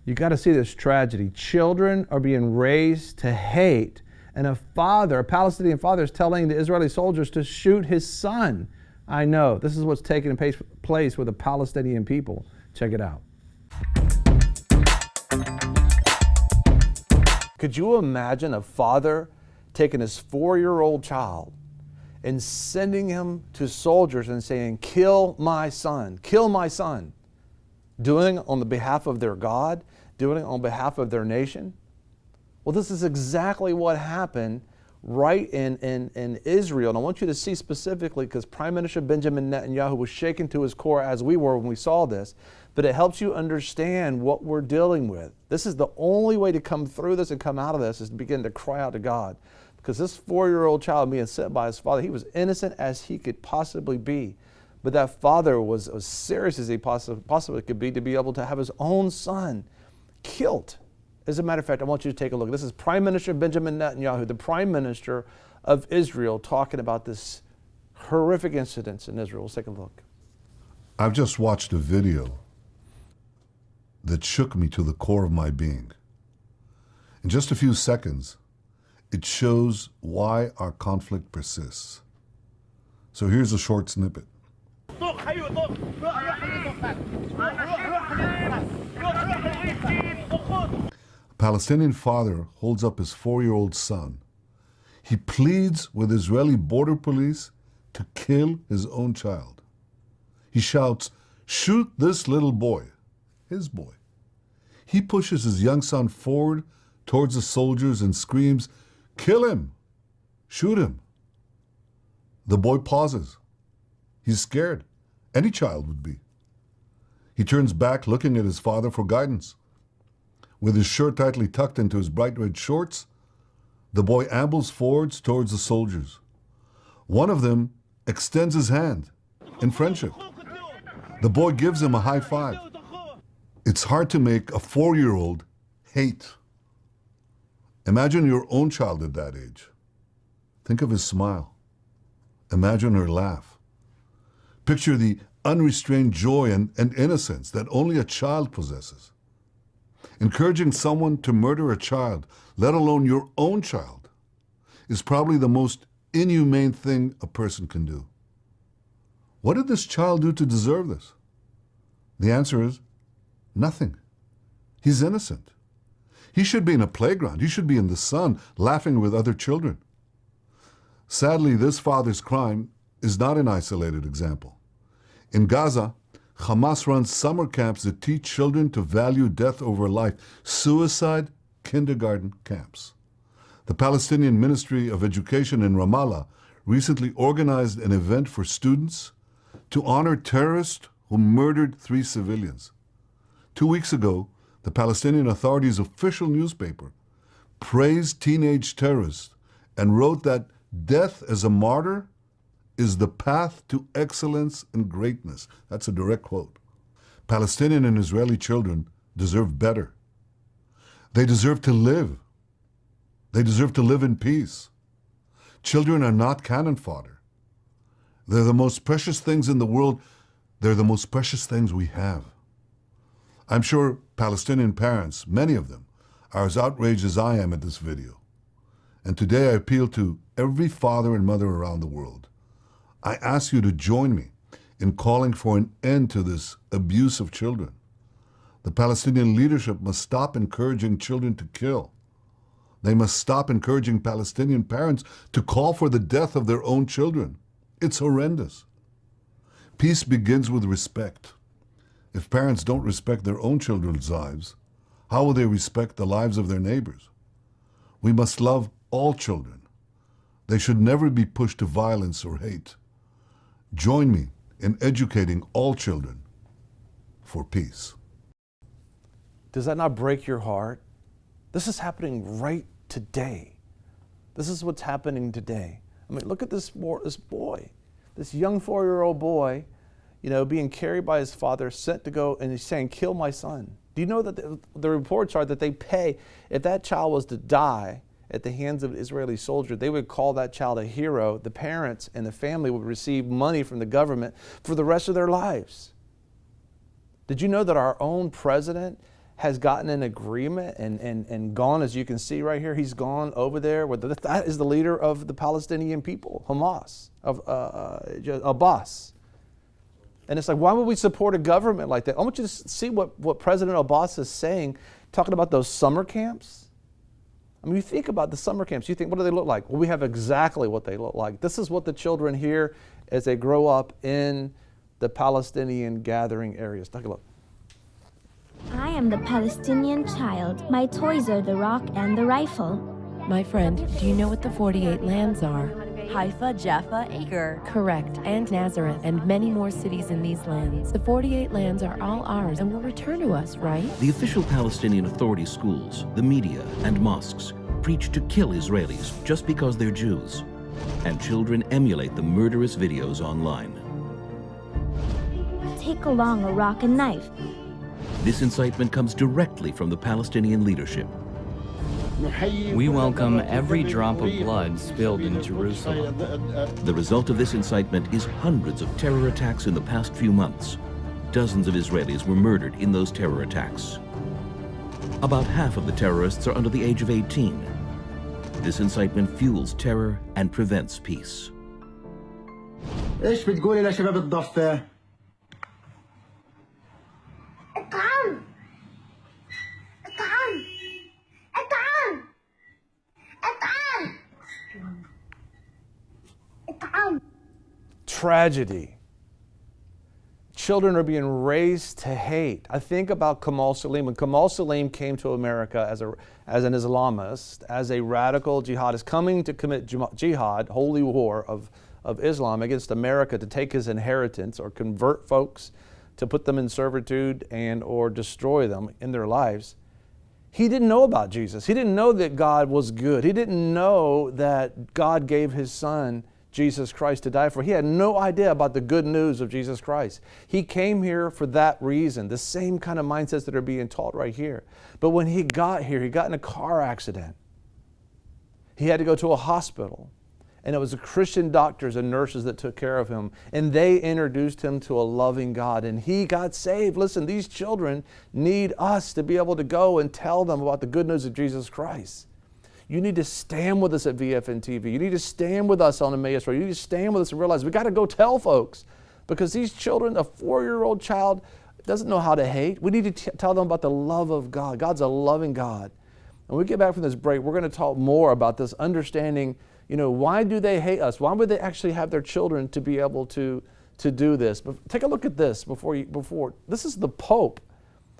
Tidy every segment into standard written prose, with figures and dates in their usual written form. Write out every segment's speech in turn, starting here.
You got to see this tragedy. Children are being raised to hate, and a father, a Palestinian father, is telling the Israeli soldiers to shoot his son. I know, this is what's taking place with the Palestinian people. Check it out. Could you imagine a father taking his 4-year-old child and sending him to soldiers and saying, kill my son, doing it on the behalf of their God, doing it on behalf of their nation? Well, this is exactly what happened right in Israel. And I want you to see specifically, because Prime Minister Benjamin Netanyahu was shaken to his core as we were when we saw this, but it helps you understand what we're dealing with. This is the only way to come through this and come out of this, is to begin to cry out to God. Because this 4-year-old child being sent by his father, he was innocent as he could possibly be. But that father was as serious as he possibly could be to be able to have his own son killed. As a matter of fact, I want you to take a look. This is Prime Minister Benjamin Netanyahu, the Prime Minister of Israel, talking about this horrific incidents in Israel. Let's take a look. I've just watched a video that shook me to the core of my being. In just a few seconds, it shows why our conflict persists. So here's a short snippet. A Palestinian father holds up his 4-year-old son. He pleads with Israeli border police to kill his own child. He shouts, "Shoot this little boy," his boy. He pushes his young son forward towards the soldiers and screams, "Kill him! Shoot him!" The boy pauses. He's scared. Any child would be. He turns back, looking at his father for guidance. With his shirt tightly tucked into his bright red shorts, the boy ambles forwards towards the soldiers. One of them extends his hand in friendship. The boy gives him a high five. It's hard to make a 4-year-old hate. Imagine your own child at that age. Think of his smile. Imagine her laugh. Picture the unrestrained joy and innocence that only a child possesses. Encouraging someone to murder a child, let alone your own child, is probably the most inhumane thing a person can do. What did this child do to deserve this? The answer is nothing. He's innocent. He should be in a playground. He should be in the sun, laughing with other children. Sadly, this father's crime is not an isolated example. In Gaza, Hamas runs summer camps that teach children to value death over life, suicide kindergarten camps. The Palestinian Ministry of Education in Ramallah recently organized an event for students to honor terrorists who murdered 3 civilians. 2 weeks ago, the Palestinian Authority's official newspaper praised teenage terrorists and wrote that death as a martyr is the path to excellence and greatness. That's a direct quote. Palestinian and Israeli children deserve better. They deserve to live. They deserve to live in peace. Children are not cannon fodder. They're the most precious things in the world. They're the most precious things we have. I'm sure Palestinian parents, many of them, are as outraged as I am at this video. And today I appeal to every father and mother around the world. I ask you to join me in calling for an end to this abuse of children. The Palestinian leadership must stop encouraging children to kill. They must stop encouraging Palestinian parents to call for the death of their own children. It's horrendous. Peace begins with respect. If parents don't respect their own children's lives, how will they respect the lives of their neighbors? We must love all children. They should never be pushed to violence or hate. Join me in educating all children for peace. Does that not break your heart? This is happening right today. This is what's happening today. I mean, look at this boy, this young 4-year-old boy, being carried by his father, sent to go, and he's saying, "Kill my son." Do you know that the reports are that they pay, if that child was to die at the hands of an Israeli soldier, they would call that child a hero. The parents and the family would receive money from the government for the rest of their lives. Did you know that our own president has gotten an agreement and gone, as you can see right here, he's gone over there with that is the leader of the Palestinian people, Hamas, of Abbas. And it's like, why would we support a government like that? I want you to see what President Abbas is saying, talking about those summer camps. I mean, you think about the summer camps, you think, what do they look like? Well, we have exactly what they look like. This is what the children hear as they grow up in the Palestinian gathering areas. Take a look. I am the Palestinian child. My toys are the rock and the rifle. My friend, do you know what the 48 lands are? Haifa, Jaffa, Acre. Correct, and Nazareth, and many more cities in these lands. The 48 lands are all ours and will return to us, right? The official Palestinian Authority schools, the media, and mosques preach to kill Israelis just because they're Jews. And children emulate the murderous videos online. Take along a rock and knife. This incitement comes directly from the Palestinian leadership. We welcome every drop of blood spilled in Jerusalem. The result of this incitement is hundreds of terror attacks in the past few months. Dozens of Israelis were murdered in those terror attacks. About half of the terrorists are under the age of 18. This incitement fuels terror and prevents peace. ايش بتقولي لشباب الضفة؟ Tragedy. Children are being raised to hate. I think about Kamal Salim. When Kamal Salim came to America as an Islamist, as a radical jihadist, coming to commit jihad, holy war of Islam against America to take his inheritance or convert folks, to put them in servitude and or destroy them in their lives, he didn't know about Jesus. He didn't know that God was good. He didn't know that God gave his son, Jesus Christ, to die for. He had no idea about the good news of Jesus Christ. He came here for that reason, the same kind of mindsets that are being taught right here. But when he got here, he got in a car accident. He had to go to a hospital. And it was the Christian doctors and nurses that took care of him. And they introduced him to a loving God. And he got saved. Listen, these children need us to be able to go and tell them about the good news of Jesus Christ. You need to stand with us at VFN TV. You need to stand with us on Emmaus Road. You need to stand with us and realize we got to go tell folks. Because these children, a 4-year-old child doesn't know how to hate. We need to tell them about the love of God. God's a loving God. When we get back from this break, we're going to talk more about this, understanding, why do they hate us? Why would they actually have their children to be able to do this? But take a look at this before. This is the Pope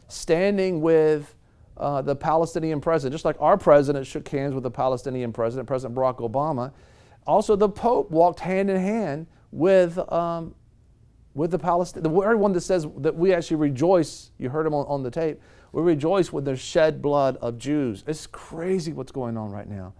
standing with the Palestinian president, just like our president shook hands with the Palestinian president, President Barack Obama. Also, the Pope walked hand in hand with the everyone that says that we actually rejoice. You heard him on the tape. We rejoice with the shed blood of Jews. It's crazy what's going on right now.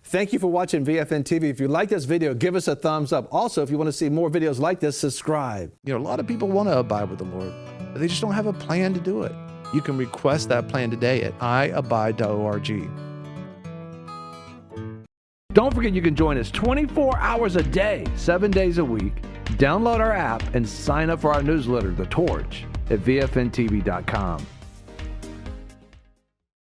Thank you for watching VFN TV. If you like this video, give us a thumbs up. Also, if you want to see more videos like this, subscribe. A lot of people want to abide with the Lord, but they just don't have a plan to do it. You can request that plan today at iabide.org. Don't forget you can join us 24 hours a day, 7 days a week. Download our app and sign up for our newsletter, The Torch, at vfntv.com.